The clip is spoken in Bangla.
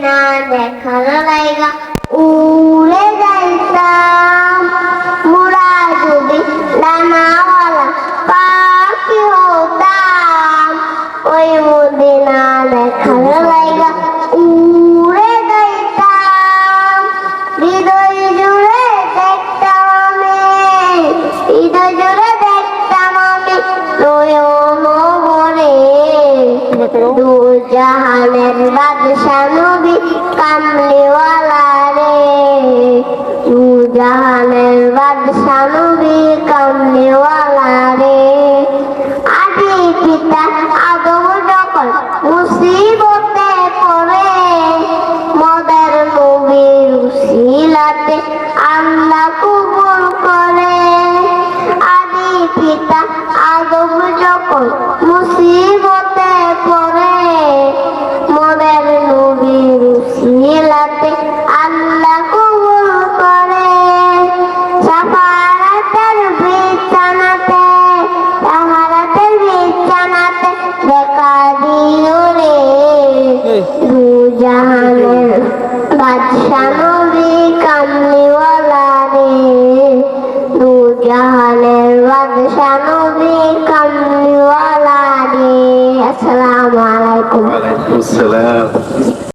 না দেখার লাইগা উড়ে যাইতাম মোরা যদি ডানাওয়ালা পাখি হতাম ওই মদিনা দেখার লাইগা উড়ে যাইতাম হৃদয় জুড়ে দেখতাম আমি হৃদয় জুড়ে দেখতাম আমি নয়ন ভরে দু জাহানের বাদশা নবী কামলিওয়ালা রে দু জাহানের বাদশা নবী কামলিওয়ালা রে আদি পিতা আদম যখন মুসিবতে পড়ে মদের নবীর উসিলাতে আল্লাহ কবুল করে আদি পিতা আদম যখন মুসিবতে পড়ে মদের নবীর উসিলাতে আল্লাহ কবুল করে সাফারাতের বিছানাতে সাহারাতের বিছানাতে দেখা দিও রে দু জাহানের বাদশা নবী কামলিওয়ালা রে দু জাহানের বাদশা নবী কামলিওয়ালা রে। আসসালামু আলাইকুম। ওয়া আলাইকুম আসসালাম।